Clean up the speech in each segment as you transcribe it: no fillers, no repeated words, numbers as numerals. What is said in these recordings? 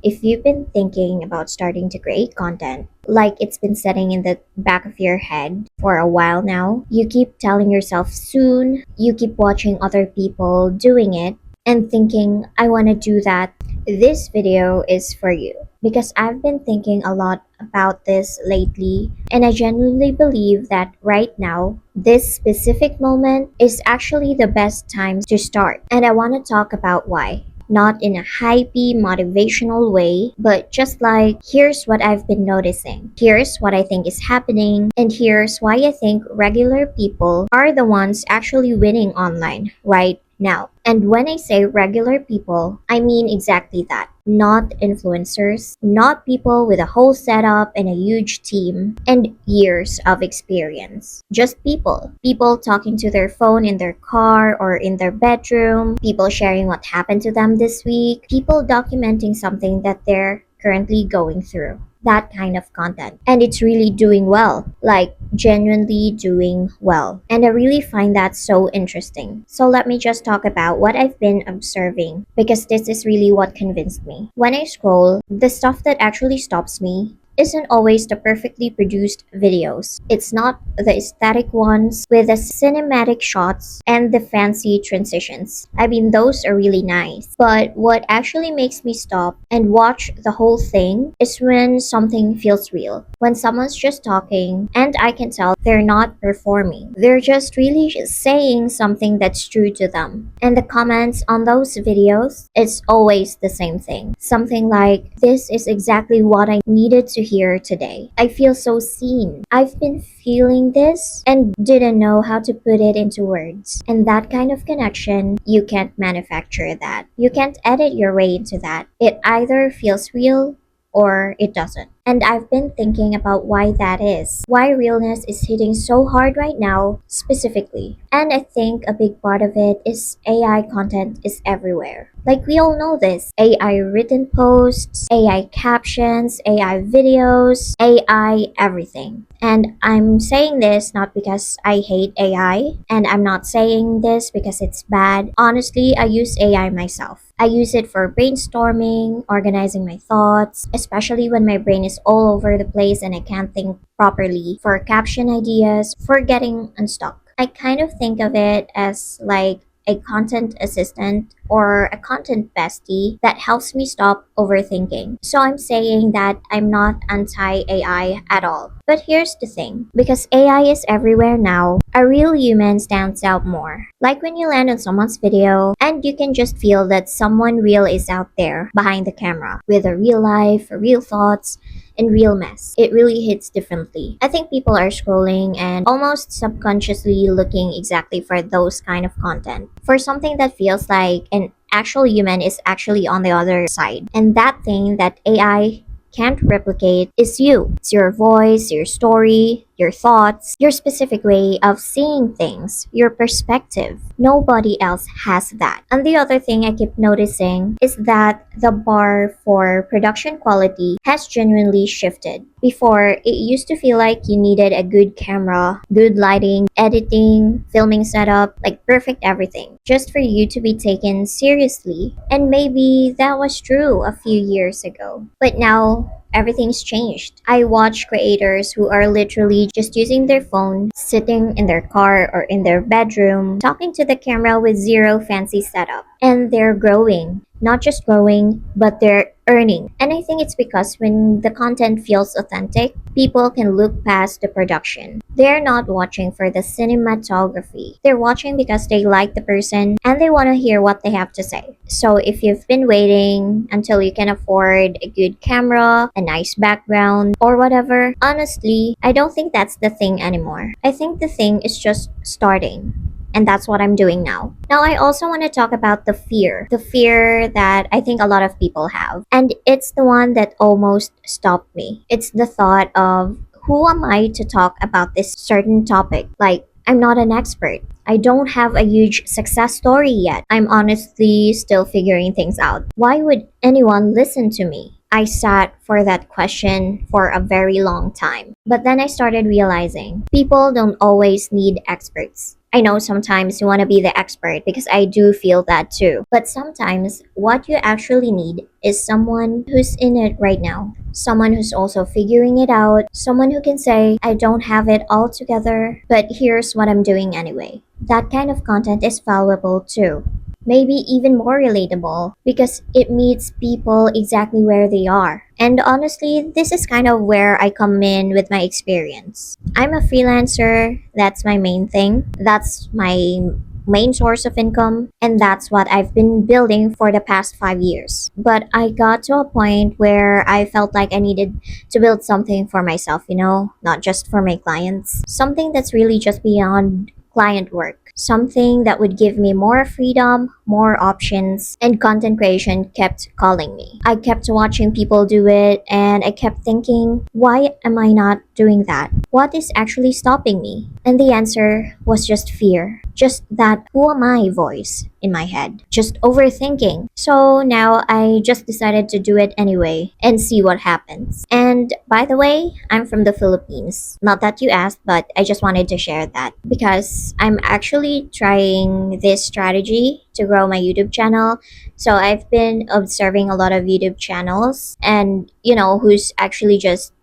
if you've been thinking about starting to create content, like it's been setting in the back of your head for a while now, you keep telling yourself soon, you keep watching other people doing it, and thinking, I want to do that, this video is for you. Because I've been thinking a lot about this lately, and I genuinely believe that right now, this specific moment is actually the best time to start. And I want to talk about why. Not in a hypey, motivational way, but just like, here's what I've been noticing, here's what I think is happening, and here's why I think regular people are the ones actually winning online right now. And when I say regular people, I mean exactly that. Not influencers, not people with a whole setup and a huge team and years of experience. Just people. People talking to their phone in their car or in their bedroom, people sharing what happened to them this week, people documenting something that they're currently going through. That kind of content. And it's really doing well. Like, genuinely doing well. And I really find that so interesting. So let me just talk about what I've been observing, because this is really what convinced me. When I scroll, the stuff that actually stops me isn't always the perfectly produced videos. It's not the aesthetic ones with the cinematic shots and the fancy transitions. I mean, those are really nice. But what actually makes me stop and watch the whole thing is when something feels real. When someone's just talking and I can tell they're not performing. They're just really saying something that's true to them. And the comments on those videos, it's always the same thing. Something like, this is exactly what I needed to hear today. I feel so seen. I've been feeling this and didn't know how to put it into words. And that kind of connection, you can't manufacture that. You can't edit your way into that. It either feels real or it doesn't. And I've been thinking about why that is. Why realness is hitting so hard right now, specifically. And I think a big part of it is AI content is everywhere. Like, we all know this. AI written posts, AI captions, AI videos, AI everything. And I'm saying this not because I hate AI, and I'm not saying this because it's bad. Honestly, I use AI myself. I use it for brainstorming, organizing my thoughts, especially when my brain is all over the place and I can't think properly, for caption ideas, for getting unstuck. I kind of think of it as like a content assistant or a content bestie that helps me stop overthinking. So I'm saying that I'm not anti AI at all. But here's the thing, because AI is everywhere now, a real human stands out more. Like when you land on someone's video and you can just feel that someone real is out there behind the camera with a real life, real thoughts, and real mess. It really hits differently. I think people are scrolling and almost subconsciously looking exactly for those kind of content. For something that feels like an actual human is actually on the other side. And that thing that AI can't replicate is you. It's your voice, your story, your thoughts, your specific way of seeing things, your perspective. Nobody else has that. And the other thing I keep noticing is that the bar for production quality has genuinely shifted. Before, it used to feel like you needed a good camera, good lighting, editing, filming setup, like perfect everything, just for you to be taken seriously. And maybe that was true a few years ago. But now, everything's changed. I watch creators who are literally just using their phone, sitting in their car or in their bedroom, talking to the camera with zero fancy setup. And they're growing. Not just growing, but they're earning. And I think it's because when the content feels authentic, people can look past the production. They're not watching for the cinematography. They're watching because they like the person and they want to hear what they have to say. So if you've been waiting until you can afford a good camera, a nice background, or whatever, honestly, I don't think that's the thing anymore. I think the thing is just starting. And that's what I'm doing now. Now, I also want to talk about the fear that I think a lot of people have. And it's the one that almost stopped me. It's the thought of, who am I to talk about this certain topic? Like, I'm not an expert. I don't have a huge success story yet. I'm honestly still figuring things out. Why would anyone listen to me? I sat for that question for a very long time. But then I started realizing people don't always need experts. I know sometimes you want to be the expert because I do feel that too. But sometimes what you actually need is someone who's in it right now. Someone who's also figuring it out. Someone who can say, I don't have it all together, but here's what I'm doing anyway. That kind of content is valuable too. Maybe even more relatable because it meets people exactly where they are. And honestly, this is kind of where I come in with my experience. I'm a freelancer, that's my main thing. That's my main source of income, and that's what I've been building for the past 5 years. But I got to a point where I felt like I needed to build something for myself, not just for my clients. Something that's really just beyond client work. Something that would give me more freedom, more options, and content creation kept calling me. I kept watching people do it, and I kept thinking, why am I not doing that? What is actually stopping me? And the answer was just fear. Just that who am I voice in my head. Just overthinking. So now I just decided to do it anyway and see what happens. And by the way, I'm from the Philippines. Not that you asked, but I just wanted to share that because I'm actually trying this strategy to grow my YouTube channel. So I've been observing a lot of YouTube channels and, who's actually just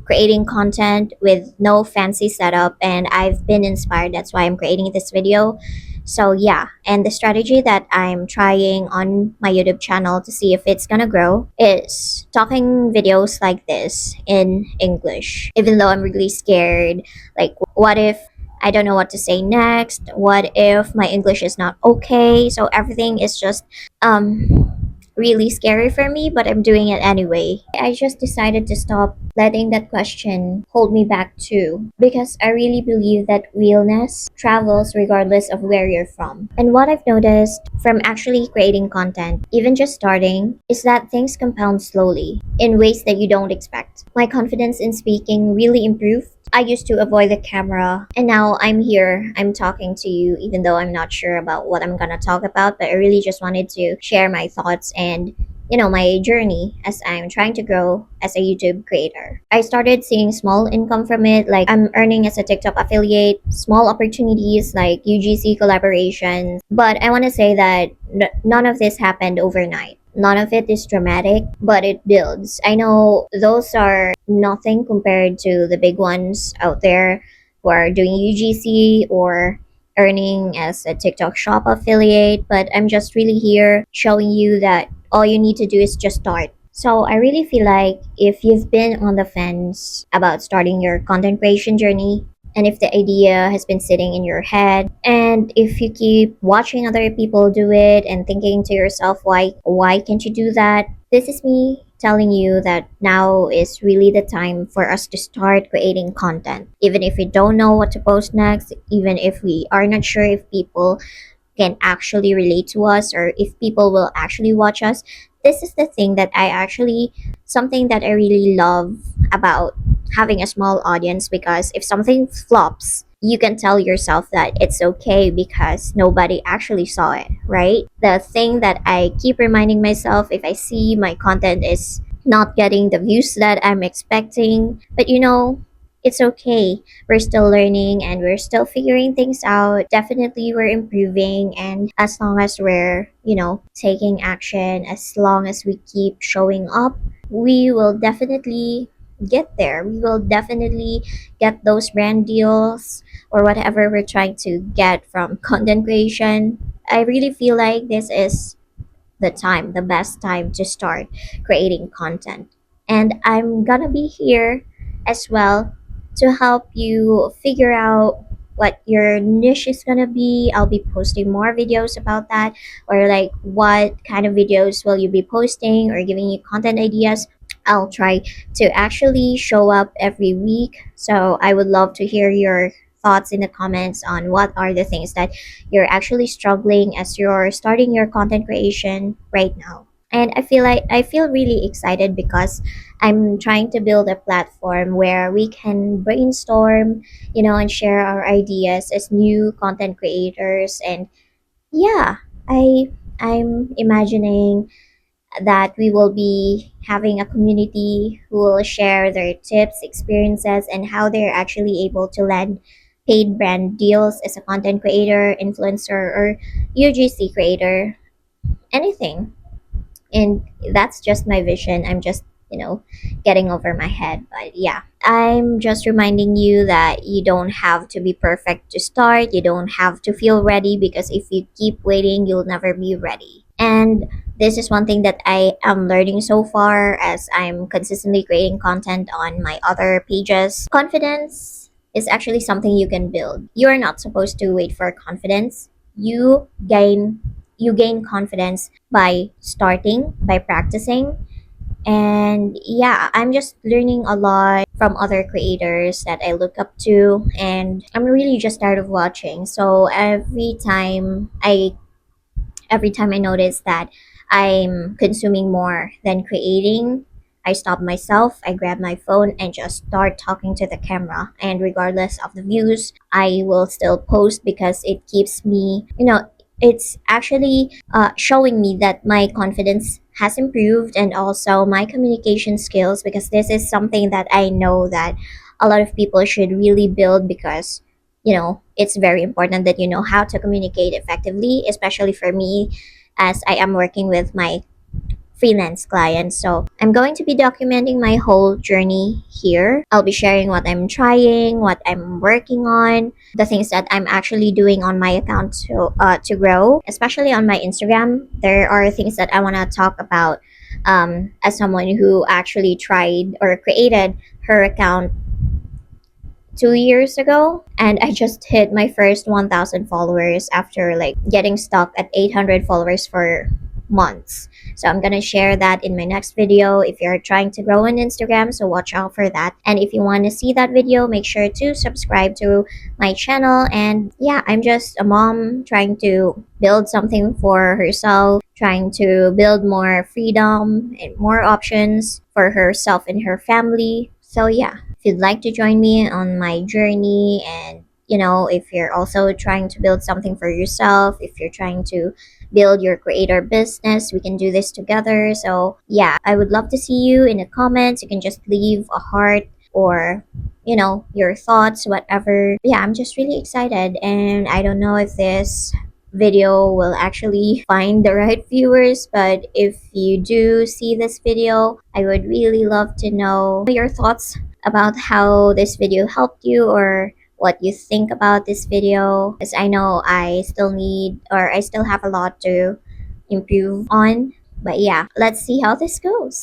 creating content with no fancy setup, and I've been inspired. That's why I'm creating this video. So yeah, and the strategy that I'm trying on my YouTube channel to see if it's gonna grow is talking videos like this in English. Even though I'm really scared, like what if I don't know what to say next? What if my English is not okay? So everything is just really scary for me, but I'm doing it anyway. I just decided to stop letting that question hold me back too, because I really believe that realness travels regardless of where you're from. And what I've noticed from actually creating content, even just starting, is that things compound slowly in ways that you don't expect. My confidence in speaking really improved. I used to avoid the camera, and now I'm here. I'm talking to you, even though I'm not sure about what I'm gonna talk about, but I really just wanted to share my thoughts and my journey as I'm trying to grow as a YouTube creator. I started seeing small income from it, like I'm earning as a TikTok affiliate, small opportunities like UGC collaborations. But I want to say that none of this happened overnight. None of it is dramatic, but it builds. I know those are nothing compared to the big ones out there who are doing UGC or earning as a TikTok shop affiliate, but I'm just really here showing you that all you need to do is just start. So I really feel like if you've been on the fence about starting your content creation journey, and if the idea has been sitting in your head, and if you keep watching other people do it and thinking to yourself, why can't you do that? This is me telling you that now is really the time for us to start creating content. Even if we don't know what to post next, even if we are not sure if people can actually relate to us or if people will actually watch us. This is the thing that something that I really love about having a small audience, because if something flops, you can tell yourself that it's okay because nobody actually saw it, right? The thing that I keep reminding myself if I see my content is not getting the views that I'm expecting, but it's okay. We're still learning and we're still figuring things out. Definitely, we're improving. And as long as we're, taking action, as long as we keep showing up, we will definitely get there. We will definitely get those brand deals or whatever we're trying to get from content creation. I really feel like this is the best time to start creating content. And I'm gonna be here as well to help you figure out what your niche is gonna be. I'll be posting more videos about that, or like what kind of videos will you be posting or giving you content ideas. I'll try to actually show up every week. So I would love to hear your thoughts in the comments on what are the things that you're actually struggling as you're starting your content creation right now. And I feel really excited because I'm trying to build a platform where we can brainstorm, and share our ideas as new content creators. And yeah, I'm imagining that we will be having a community who will share their tips, experiences, and how they're actually able to land paid brand deals as a content creator, influencer, or UGC creator, anything. And that's just my vision. I'm just, getting over my head. But yeah, I'm just reminding you that you don't have to be perfect to start. You don't have to feel ready, because if you keep waiting, you'll never be ready. And this is one thing that I am learning so far as I'm consistently creating content on my other pages. Confidence is actually something you can build. You are not supposed to wait for confidence. You gain confidence by starting, by practicing. And yeah, I'm just learning a lot from other creators that I look up to, and I'm really just tired of watching. So every time I notice that I'm consuming more than creating, I stop myself, I grab my phone and just start talking to the camera. And regardless of the views, I will still post because it keeps me, it's actually showing me that my confidence has improved, and also my communication skills, because this is something that I know that a lot of people should really build, because it's very important that you know how to communicate effectively, especially for me, as I am working with my freelance clients. So I'm going to be documenting my whole journey here. I'll be sharing what I'm trying, what I'm working on, the things that I'm actually doing on my account to grow, especially on my Instagram. There are things that I want to talk about, as someone who actually tried or created her account 2 years ago, and I just hit my first 1,000 followers after like getting stuck at 800 followers for months. So I'm gonna share that in my next video if you're trying to grow on Instagram, so watch out for that. And if you want to see that video, make sure to subscribe to my channel. And yeah, I'm just a mom trying to build something for herself, trying to build more freedom and more options for herself and her family. So yeah, if you'd like to join me on my journey, and if you're also trying to build something for yourself, if you're trying to build your creator business, we can do this together. So yeah, I would love to see you in the comments. You can just leave a heart, or your thoughts, whatever. Yeah, I'm just really excited, and I don't know if this video will actually find the right viewers, but if you do see this video, I would really love to know your thoughts about how this video helped you, or what you think about this video, because I know I still have a lot to improve on. But yeah, let's see how this goes.